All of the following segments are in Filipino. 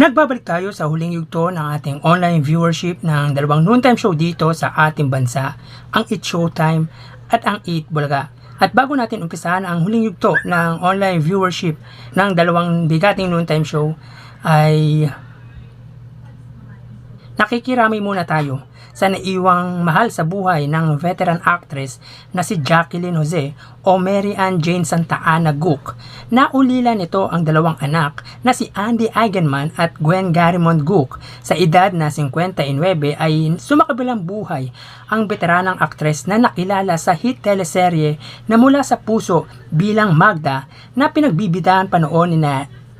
Nagbabalik tayo sa huling yugto ng ating online viewership ng dalawang noontime show dito sa ating bansa, ang It's Showtime at ang Eat Bulaga. At bago natin umpisahan ang huling yugto ng online viewership ng dalawang bigating noontime show, ay nakikiramay muna tayo sa naiwang mahal sa buhay ng veteran actress na si Jacqueline Jose o Mary Ann Jane Santa Ana Gook. Naulila nito ang dalawang anak na si Andy Eigenman at Gwen Garimond Gook. Sa edad na 59 ay sumakabilang buhay ang veteranang actress na nakilala sa hit teleserye na Mula sa Puso bilang Magda na pinagbibidahan pa noon ni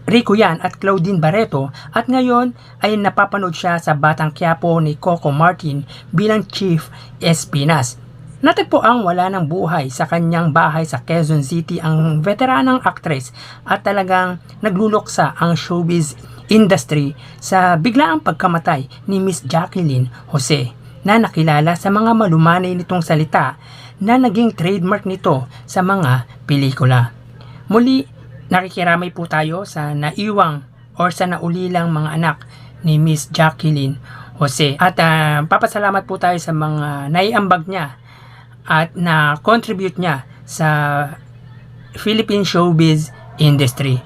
Rico Yan at Claudine Barreto, at ngayon ay napapanood siya sa Batang Quiapo ni Coco Martin bilang Chief Espinas. Natagpo ang wala ng buhay sa kanyang bahay sa Quezon City ang veteranang actress at talagang nagluluksa ang showbiz industry sa biglaang pagkamatay ni Miss Jacqueline Jose na nakilala sa mga malumanay nitong salita na naging trademark nito sa mga pelikula. Muli, nakikiramay po tayo sa naiwang or sa naulilang mga anak ni Miss Jacqueline Jose. At papasalamat po tayo sa mga naiambag niya at na-contribute niya sa Philippine showbiz industry.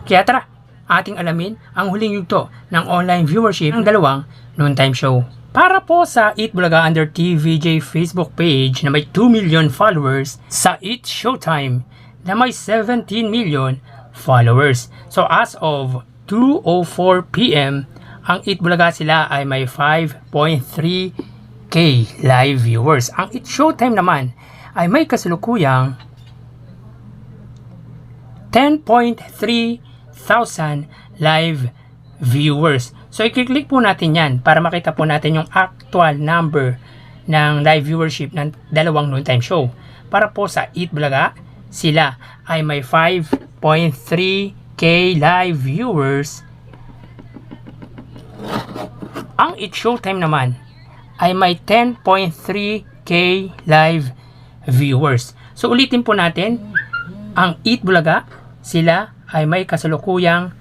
Kaya tara, ating alamin ang huling yugto ng online viewership ng dalawang noontime show. Para po sa Eat Bulaga under TVJ Facebook page na may 2 million followers, sa It's Showtime na may 17 million followers. So as of 2:04 PM, ang Eat Bulaga sila ay may 5.3k live viewers. Ang It's Showtime naman ay may kasalukuyang 10.3 thousand live viewers. So i-click po natin yan para makita po natin yung actual number ng live viewership ng dalawang noontime show. Para po sa Eat Bulaga, sila ay may 5.3k live viewers. Ang It's Showtime naman ay may 10.3k live viewers. So ulitin po natin, ang Eat Bulaga, sila ay may kasalukuyang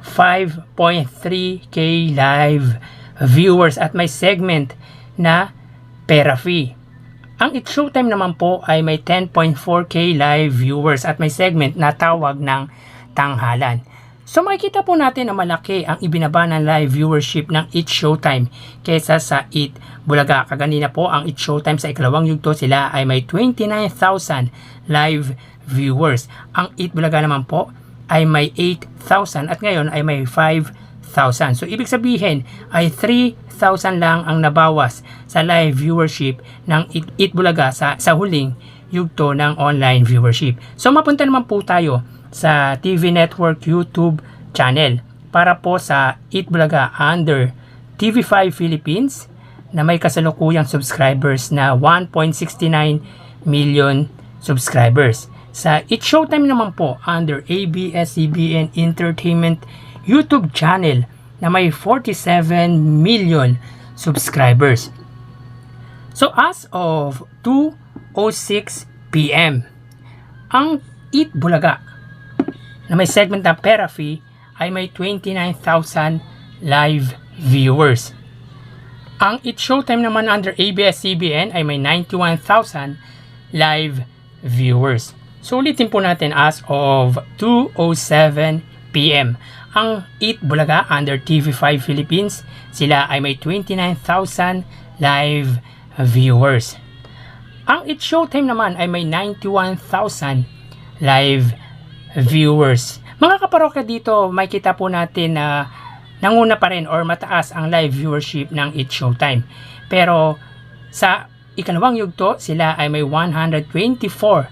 5.3k live viewers at may segment na Pera Fee. Ang It's Showtime naman po ay may 10.4k live viewers at may segment na Tawag ng Tanghalan. So makikita po natin na malaki ang ibinaba ng live viewership ng It's Showtime kaysa sa Eat Bulaga. Kaganina po ang It's Showtime sa ikalawang yugto, sila ay may 29,000 live viewers. Ang Eat Bulaga naman po ay may 8,000 at ngayon ay may 5,000. So ibig sabihin ay 3,000 lang ang nabawas sa live viewership ng Eat Bulaga sa huling yugto ng online viewership. So mapunta naman po tayo sa TV Network YouTube channel para po sa Eat Bulaga under TV5 Philippines na may kasalukuyang subscribers na 1.69 million subscribers. Sa It's Showtime naman po under ABS-CBN Entertainment YouTube channel na may 47 million subscribers. So as of 2:06 PM, ang Eat Bulaga na may segment na Pera Fee ay may 29,000 live viewers. Ang It's Showtime naman under ABS-CBN ay may 91,000 live viewers. So ulitin po natin, as of 2:07 PM, ang Eat Bulaga under TV5 Philippines, sila ay may 29,000 live viewers. Ang It's Showtime naman ay may 91,000 live viewers. Mga kaparokya, dito makita po natin na nanguna pa rin or mataas ang live viewership ng It's Showtime. Pero sa ikalawang yugto, sila ay may 124,000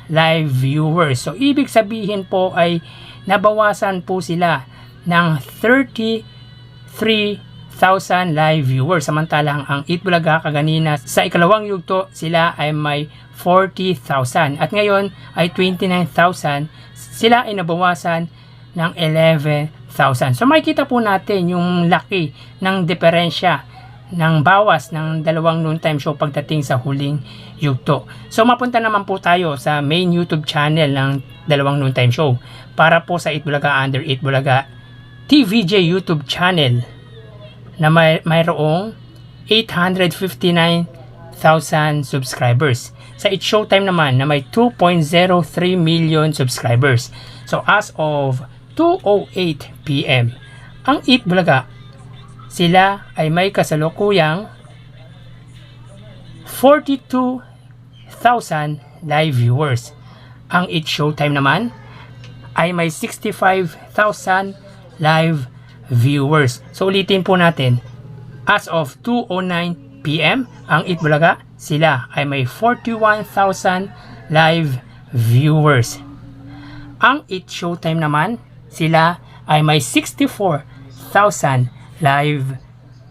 live viewers. So ibig sabihin po ay nabawasan po sila ng 33,000 live viewers. Samantalang ang Eat Bulaga kaganina sa ikalawang yugto, sila ay may 40,000 at ngayon ay 29,000. Sila ay nabawasan ng 11,000. So makikita po natin yung laki ng diferensya ng bawas ng dalawang noontime show pagdating sa huling yugto. So mapunta naman po tayo sa main YouTube channel ng dalawang noontime show para po sa Eat Bulaga under Eat Bulaga TVJ YouTube channel na mayroong 859,000 subscribers. Sa It's Showtime naman na may 2.03 million subscribers. So as of 2:08 PM, ang Eat Bulaga, sila ay may kasalukuyang 42,000 live viewers. Ang It's Showtime naman ay may 65,000 live viewers. So ulitin po natin, as of 2:09 PM, ang Eat Bulaga, sila ay may 41,000 live viewers. Ang It's Showtime naman, sila ay may 64,000 live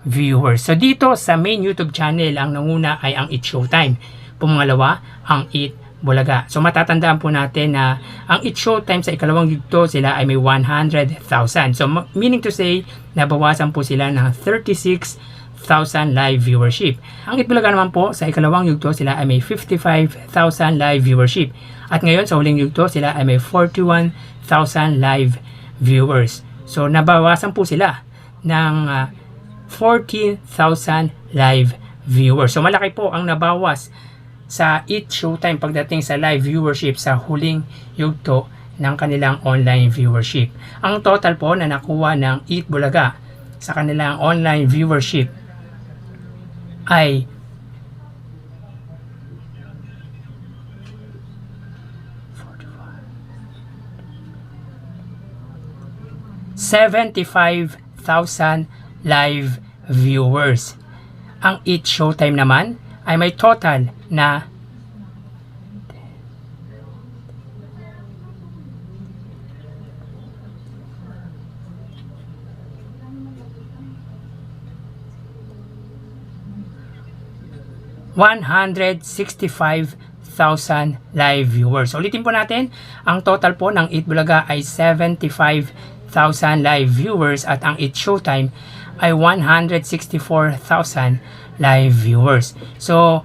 viewers. So dito sa main YouTube channel, ang nanguna ay ang It's Showtime. Pumangalawa, ang Eat Bulaga. So matatandaan po natin na ang It's Showtime sa ikalawang yugto, sila ay may 100,000. So meaning to say, nabawasan po sila ng 36,000 live viewership. Ang Eat Bulaga naman po, sa ikalawang yugto, sila ay may 55,000 live viewership. At ngayon, sa huling yugto, sila ay may 41,000 live viewers. So nabawasan po sila ng 14,000 live viewers. So malaki po ang nabawas sa It's Showtime pagdating sa live viewership sa huling yugto ng kanilang online viewership. Ang total po na nakuha ng Eat Bulaga sa kanilang online viewership ay 75,000 live viewers. Ang It's Showtime naman ay may total na 165,000 live viewers. Ulitin po natin, ang total po ng Eat Bulaga ay 75,000 live viewers at ang It's Showtime ay 164,000 live viewers. So,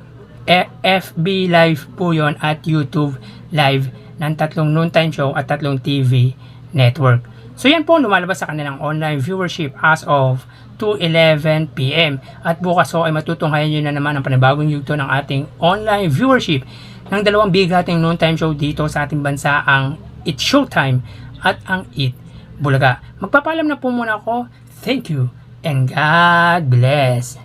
FB live po yon at YouTube live ng tatlong noontime show at tatlong TV network. So, yan po lumalabas sa kanilang online viewership as of 2:11 PM. At bukas po ay matutunghayan nyo na naman ang panibagong yugto ng ating online viewership ng dalawang bigating noontime show dito sa ating bansa, ang It's Showtime at ang Eat Bulaga. Magpapaalam na po muna ako. Thank you and God bless.